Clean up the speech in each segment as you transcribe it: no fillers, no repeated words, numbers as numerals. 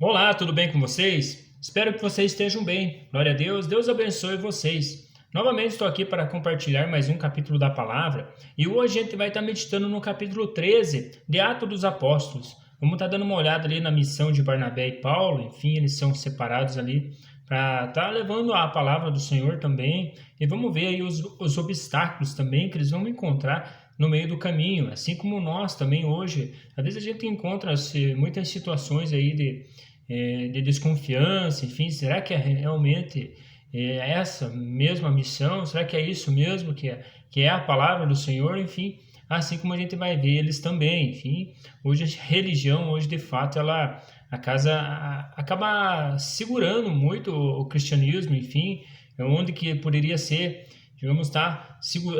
Olá, tudo bem com vocês? Espero que vocês estejam bem. Glória a Deus, Deus abençoe vocês. Novamente estou aqui para compartilhar mais um capítulo da palavra e hoje a gente vai estar meditando no capítulo 13 de Atos dos Apóstolos. Vamos estar dando uma olhada ali na missão de Barnabé e Paulo, enfim, eles são separados ali para estar levando a palavra do Senhor também e vamos ver aí os obstáculos também que eles vão encontrar no meio do caminho, assim como nós também hoje. Às vezes a gente encontra muitas situações aí de desconfiança, enfim, será que é realmente essa mesma missão? Será que é isso mesmo que é a palavra do Senhor? Enfim, assim como a gente vai ver eles também, enfim, hoje a religião, hoje de fato, ela acaba segurando muito o cristianismo, enfim, onde que poderia ser, digamos,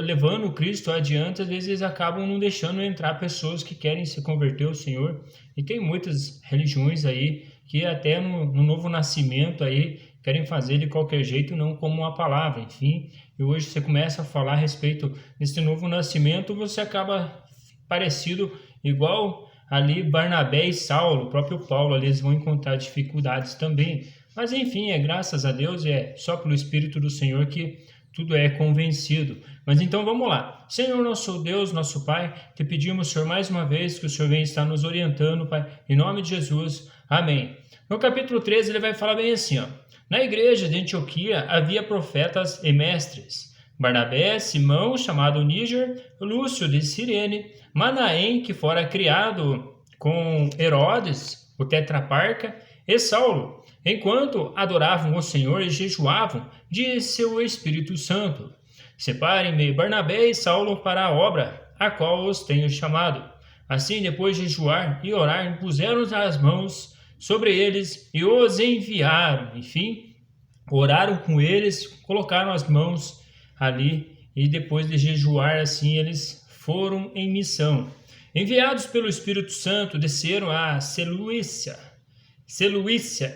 levando o Cristo adiante, às vezes eles acabam não deixando entrar pessoas que querem se converter ao Senhor, e tem muitas religiões aí que até no novo nascimento aí querem fazer de qualquer jeito, não como uma palavra, enfim. E hoje você começa a falar a respeito desse novo nascimento, você acaba parecido igual ali Barnabé e Saulo, o próprio Paulo, ali eles vão encontrar dificuldades também. Mas enfim, graças a Deus, é só pelo Espírito do Senhor que tudo é convencido. Mas então vamos lá. Senhor, nosso Deus, nosso Pai, te pedimos, Senhor, mais uma vez que o Senhor venha estar nos orientando, Pai, em nome de Jesus. Amém. No capítulo 13 ele vai falar bem assim, ó. Na igreja de Antioquia havia profetas e mestres. Barnabé, Simão, chamado Níger, Lúcio de Cirene, Manaém, que fora criado com Herodes, o tetrarca, e Saulo. Enquanto adoravam o Senhor e jejuavam, disse o Espírito Santo: Separem-me Barnabé e Saulo para a obra, a qual os tenho chamado. Assim, depois de jejuar e orar, puseram as mãos sobre eles e os enviaram. Enfim, oraram com eles, colocaram as mãos ali e depois de jejuar, assim, eles foram em missão. Enviados pelo Espírito Santo, desceram a Seleucia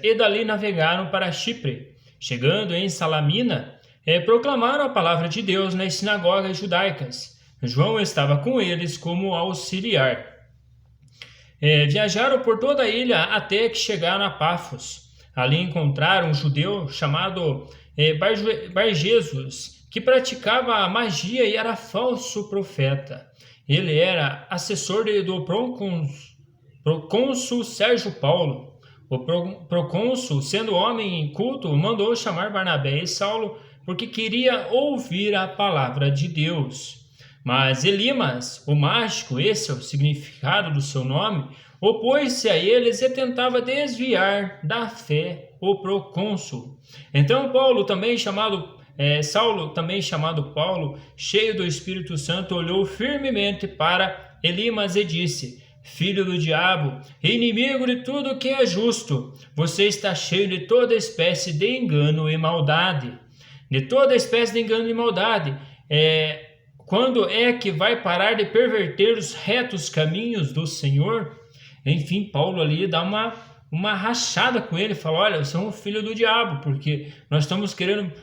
e dali navegaram para Chipre. Chegando em Salamina, proclamaram a palavra de Deus nas sinagogas judaicas. João estava com eles como auxiliar. Viajaram por toda a ilha até que chegaram a Pafos. Ali encontraram um judeu chamado Barjesus, que praticava magia e era falso profeta. Ele era assessor do procônsul Sérgio Paulo. O procônsul, sendo homem culto, mandou chamar Barnabé e Saulo porque queria ouvir a palavra de Deus. Mas Elimas, o mágico, esse é o significado do seu nome, opôs-se a eles e tentava desviar da fé o procônsul. Então Saulo, também chamado Paulo, cheio do Espírito Santo, olhou firmemente para Elimas e disse: Filho do diabo, inimigo de tudo que é justo, você está cheio de toda espécie de engano e maldade. De toda espécie de engano e maldade. Quando é que vai parar de perverter os retos caminhos do Senhor? Enfim, Paulo ali dá uma rachada com ele, fala: olha, você é um filho do diabo, porque nós estamos querendo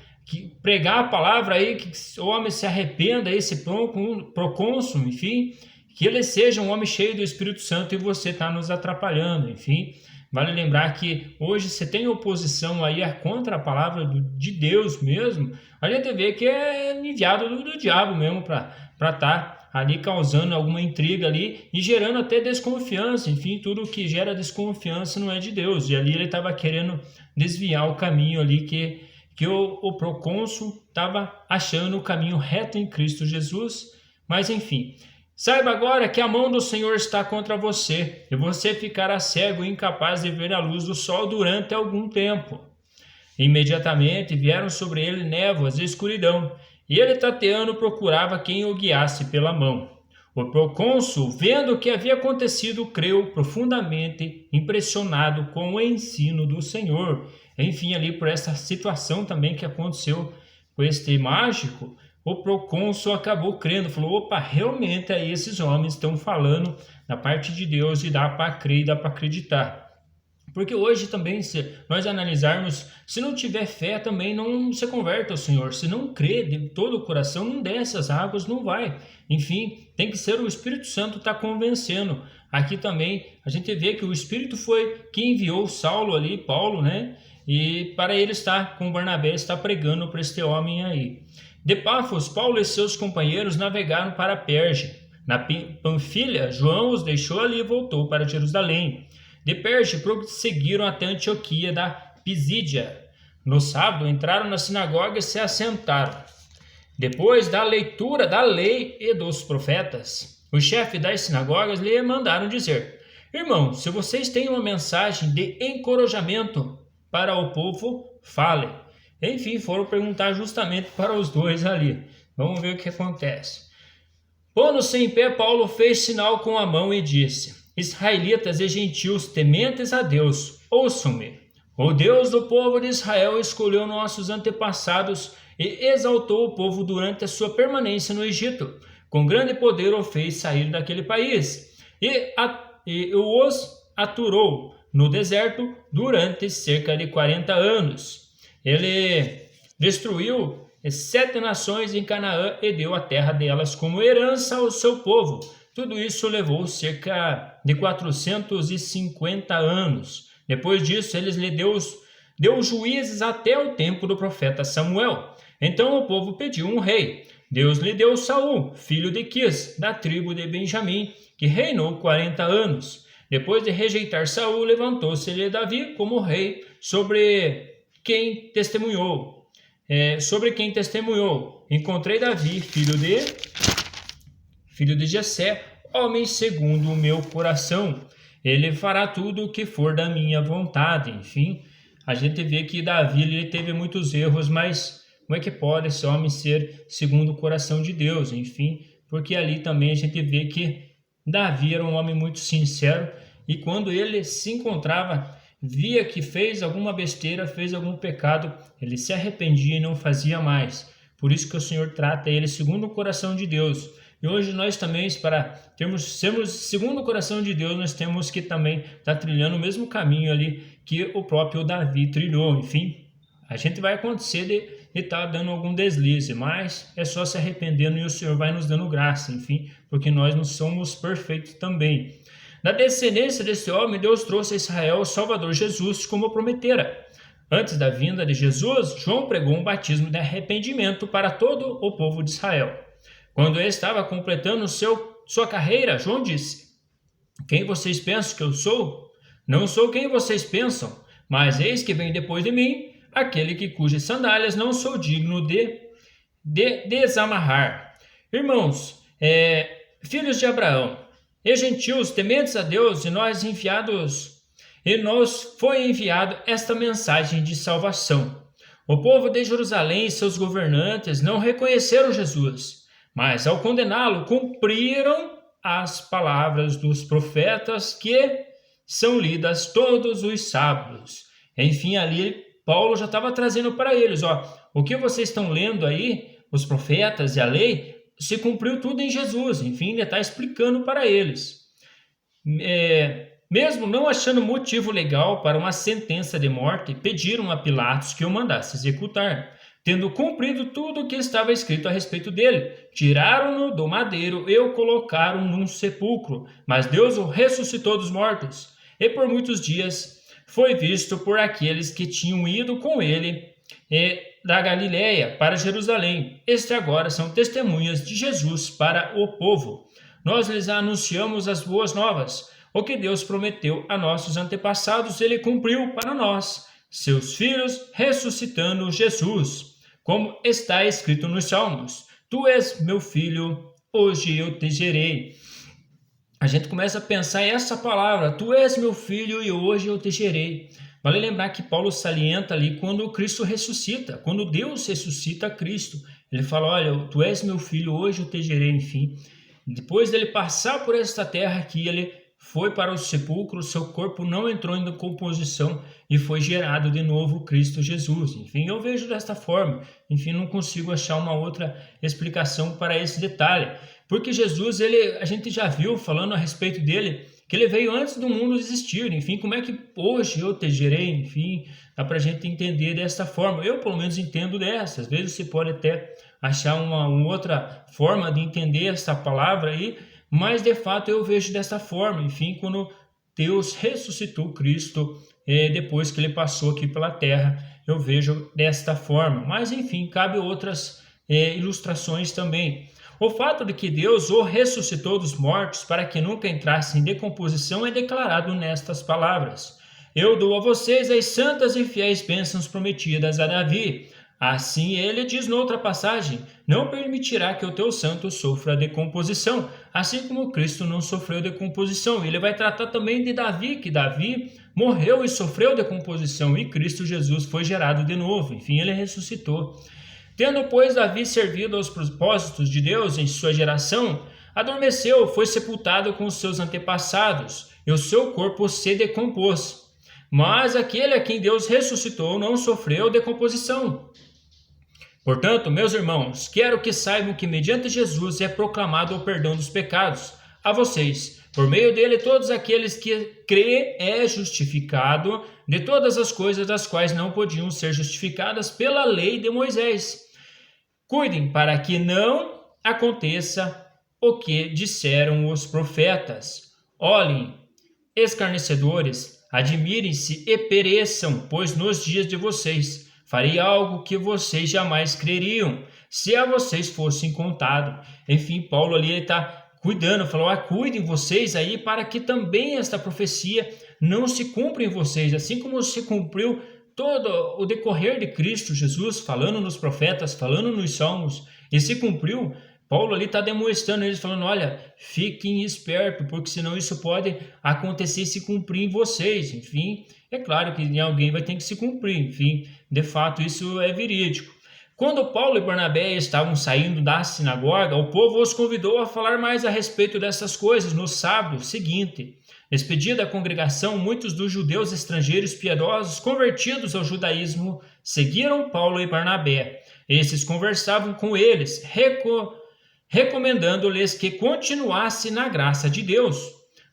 pregar a palavra aí, que o homem se arrependa, esse procônsul, enfim, que ele seja um homem cheio do Espírito Santo e você está nos atrapalhando, enfim. Vale lembrar que hoje você tem oposição aí contra a palavra de Deus mesmo, a gente vê que é enviado do diabo mesmo para estar ali causando alguma intriga ali e gerando até desconfiança, enfim, tudo que gera desconfiança não é de Deus. E ali ele estava querendo desviar o caminho ali que o procônsul estava achando o caminho reto em Cristo Jesus, mas enfim. Saiba agora que a mão do Senhor está contra você, e você ficará cego e incapaz de ver a luz do sol durante algum tempo. Imediatamente vieram sobre ele névoas e escuridão, e ele tateando procurava quem o guiasse pela mão. O procônsul, vendo o que havia acontecido, creu profundamente, impressionado com o ensino do Senhor. Enfim, ali por essa situação também que aconteceu com este mágico, o procônsul acabou crendo, falou: opa, realmente aí esses homens estão falando da parte de Deus e dá para crer e dá para acreditar. Porque hoje também, se nós analisarmos, se não tiver fé também não se converte ao Senhor. Se não crê de todo o coração, não desce as águas, não vai. Enfim, tem que ser o Espírito Santo estar convencendo aqui também a gente vê que o Espírito foi que enviou Saulo ali, Paulo, né? E para ele estar com Barnabé, estar pregando para este homem aí. De Pafos, Paulo e seus companheiros navegaram para a Perge. Na Panfilha, João os deixou ali e voltou para Jerusalém. De Perge, prosseguiram até Antioquia da Pisídia. No sábado, entraram na sinagoga e se assentaram. Depois da leitura da lei e dos profetas, os chefes das sinagogas lhe mandaram dizer: Irmãos, se vocês têm uma mensagem de encorajamento para o povo, falem. Enfim, foram perguntar justamente para os dois ali. Vamos ver o que acontece. Pondo-se em pé, Paulo fez sinal com a mão e disse: Israelitas e gentios tementes a Deus, ouçam-me. O Deus do povo de Israel escolheu nossos antepassados e exaltou o povo durante a sua permanência no Egito. Com grande poder o fez sair daquele país e os aturou no deserto durante cerca de 40 anos. Ele destruiu 7 nações em Canaã e deu a terra delas como herança ao seu povo. Tudo isso levou cerca de 450 anos. Depois disso, eles lhe deu juízes até o tempo do profeta Samuel. Então o povo pediu um rei. Deus lhe deu Saul, filho de Quis, da tribo de Benjamim, que reinou 40 anos. Depois de rejeitar Saul, levantou-se-lhe Davi como rei sobre quem testemunhou. Encontrei Davi, filho de Jessé, homem segundo o meu coração. Ele fará tudo o que for da minha vontade. Enfim, a gente vê que Davi ele teve muitos erros, mas como é que pode esse homem ser segundo o coração de Deus? Enfim, porque ali também a gente vê que Davi era um homem muito sincero e quando ele se encontrava, via que fez alguma besteira, fez algum pecado, ele se arrependia e não fazia mais. Por isso que o Senhor trata ele segundo o coração de Deus. E hoje nós também, para sermos segundo o coração de Deus, nós temos que também estar trilhando o mesmo caminho ali que o próprio Davi trilhou. Enfim, a gente vai acontecer de estar dando algum deslize, mas é só se arrependendo e o Senhor vai nos dando graça, enfim, porque nós não somos perfeitos também. Da descendência desse homem, Deus trouxe a Israel o Salvador Jesus, como prometera. Antes da vinda de Jesus, João pregou um batismo de arrependimento para todo o povo de Israel. Quando ele estava completando sua carreira, João disse: Quem vocês pensam que eu sou? Não sou quem vocês pensam, mas eis que vem depois de mim aquele cujas sandálias não sou digno de desamarrar. Irmãos, filhos de Abraão, e gentios tementes a Deus, e nos foi enviado esta mensagem de salvação. O povo de Jerusalém e seus governantes não reconheceram Jesus, mas ao condená-lo cumpriram as palavras dos profetas que são lidas todos os sábados. Enfim, ali Paulo já estava trazendo para eles, o que vocês estão lendo aí, os profetas e a lei, se cumpriu tudo em Jesus. Enfim, ele está explicando para eles. Mesmo não achando motivo legal para uma sentença de morte, pediram a Pilatos que o mandasse executar. Tendo cumprido tudo o que estava escrito a respeito dele, tiraram-no do madeiro e o colocaram num sepulcro. Mas Deus o ressuscitou dos mortos, e por muitos dias foi visto por aqueles que tinham ido com ele da Galiléia para Jerusalém. Estes agora são testemunhas de Jesus para o povo. Nós lhes anunciamos as boas novas. O que Deus prometeu a nossos antepassados, ele cumpriu para nós, seus filhos, ressuscitando Jesus. Como está escrito nos Salmos: Tu és meu filho, hoje eu te gerei. A gente começa a pensar essa palavra: Tu és meu filho e hoje eu te gerei. Vale lembrar que Paulo salienta ali quando Cristo ressuscita, quando Deus ressuscita Cristo. Ele fala: olha, tu és meu filho, hoje eu te gerei. Enfim, depois dele passar por esta terra aqui, ele foi para o sepulcro, seu corpo não entrou em decomposição e foi gerado de novo Cristo Jesus. Enfim, eu vejo desta forma. Enfim, não consigo achar uma outra explicação para esse detalhe. Porque Jesus, a gente já viu falando a respeito dele, que ele veio antes do mundo existir. Enfim, como é que hoje eu te gerei? Enfim, dá para a gente entender desta forma. Eu, pelo menos, entendo dessa. Às vezes você pode até achar uma outra forma de entender essa palavra aí, mas de fato eu vejo desta forma, enfim, quando Deus ressuscitou Cristo, depois que ele passou aqui pela terra, eu vejo desta forma. Mas enfim, cabe outras ilustrações também. O fato de que Deus o ressuscitou dos mortos para que nunca entrasse em decomposição é declarado nestas palavras: eu dou a vocês as santas e fiéis bênçãos prometidas a Davi. Assim ele diz noutra passagem: não permitirá que o teu santo sofra decomposição, assim como Cristo não sofreu decomposição. Ele vai tratar também de Davi, que Davi morreu e sofreu decomposição, e Cristo Jesus foi gerado de novo, enfim, ele ressuscitou. Tendo, pois, Davi servido aos propósitos de Deus em sua geração, adormeceu, foi sepultado com os seus antepassados, e o seu corpo se decompôs. Mas aquele a quem Deus ressuscitou não sofreu decomposição. Portanto, meus irmãos, quero que saibam que mediante Jesus é proclamado o perdão dos pecados a vocês. Por meio dele, todos aqueles que crê é justificado de todas as coisas das quais não podiam ser justificadas pela lei de Moisés. Cuidem para que não aconteça o que disseram os profetas. Olhem, escarnecedores, admirem-se e pereçam, pois nos dias de vocês farei algo que vocês jamais creriam, se a vocês fossem contado. Enfim, Paulo ali está cuidando, falou: cuidem vocês aí para que também esta profecia não se cumpra em vocês, assim como se cumpriu todo o decorrer de Cristo Jesus, falando nos profetas, falando nos salmos, e se cumpriu. Paulo ali está demonstrando, eles falando: olha, fiquem espertos, porque senão isso pode acontecer e se cumprir em vocês. Enfim, é claro que em alguém vai ter que se cumprir, enfim, de fato isso é verídico. Quando Paulo e Barnabé estavam saindo da sinagoga, o povo os convidou a falar mais a respeito dessas coisas no sábado seguinte. Despedida a congregação, muitos dos judeus estrangeiros piedosos convertidos ao judaísmo seguiram Paulo e Barnabé. Esses conversavam com eles, recomendando-lhes que continuasse na graça de Deus.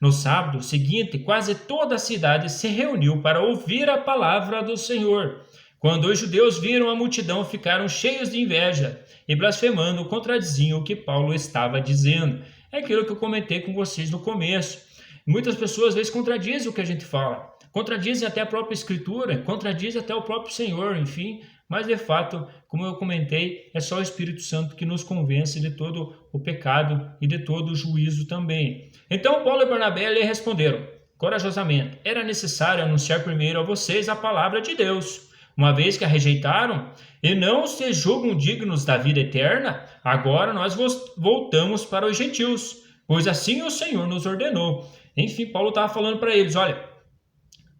No sábado seguinte, quase toda a cidade se reuniu para ouvir a palavra do Senhor. Quando os judeus viram a multidão, ficaram cheios de inveja e, blasfemando, contradiziam o que Paulo estava dizendo. É aquilo que eu comentei com vocês no começo. Muitas pessoas às vezes contradizem o que a gente fala, contradizem até a própria Escritura, contradizem até o próprio Senhor, enfim. Mas de fato, como eu comentei, é só o Espírito Santo que nos convence de todo o pecado e de todo o juízo também. Então Paulo e Barnabé lhe responderam corajosamente: era necessário anunciar primeiro a vocês a palavra de Deus. Uma vez que a rejeitaram e não se julgam dignos da vida eterna, agora nós voltamos para os gentios, pois assim o Senhor nos ordenou. Enfim, Paulo estava falando para eles: olha,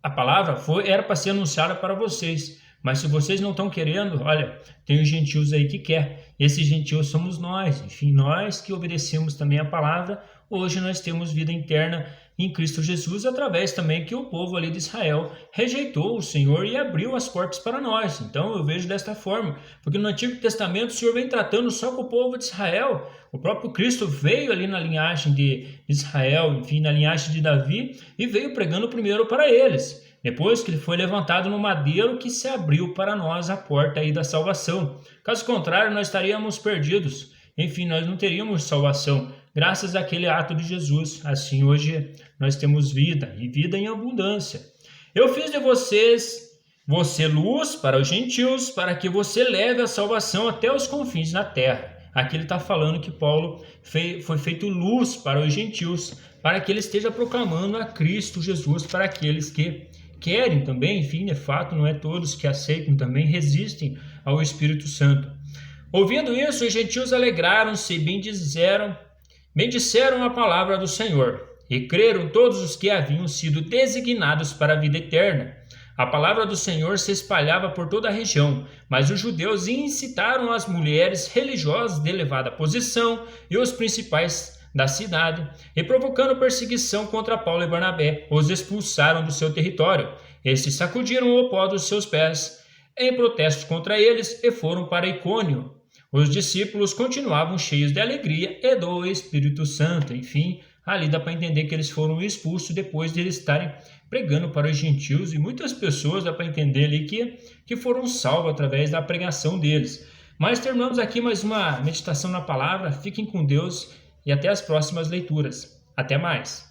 a palavra era para ser anunciada para vocês, mas se vocês não estão querendo, olha, tem os gentios aí que quer. Esses gentios somos nós, enfim, nós que obedecemos também a palavra. Hoje nós temos vida eterna em Cristo Jesus, através também que o povo ali de Israel rejeitou o Senhor e abriu as portas para nós. Então eu vejo desta forma, porque no Antigo Testamento o Senhor vem tratando só com o povo de Israel. O próprio Cristo veio ali na linhagem de Israel, enfim, na linhagem de Davi, e veio pregando primeiro para eles. Depois que ele foi levantado no madeiro, que se abriu para nós a porta aí da salvação. Caso contrário, nós estaríamos perdidos. Enfim, nós não teríamos salvação, graças àquele ato de Jesus. Assim, hoje nós temos vida, e vida em abundância. Eu fiz de você luz para os gentios, para que você leve a salvação até os confins da terra. Aqui ele está falando que Paulo foi feito luz para os gentios, para que ele esteja proclamando a Cristo Jesus para aqueles que querem também. Enfim, de fato, não é todos que aceitam também, resistem ao Espírito Santo. Ouvindo isso, os gentios alegraram-se e bendisseram a palavra do Senhor, e creram todos os que haviam sido designados para a vida eterna. A palavra do Senhor se espalhava por toda a região, mas os judeus incitaram as mulheres religiosas de elevada posição e os principais da cidade, e provocando perseguição contra Paulo e Barnabé, os expulsaram do seu território. Estes sacudiram o pó dos seus pés em protesto contra eles e foram para Icônio. Os discípulos continuavam cheios de alegria e do Espírito Santo. Enfim, ali dá para entender que eles foram expulsos depois de eles estarem pregando para os gentios, e muitas pessoas dá para entender ali que foram salvos através da pregação deles. Mas terminamos aqui mais uma meditação na palavra. Fiquem com Deus e até as próximas leituras. Até mais!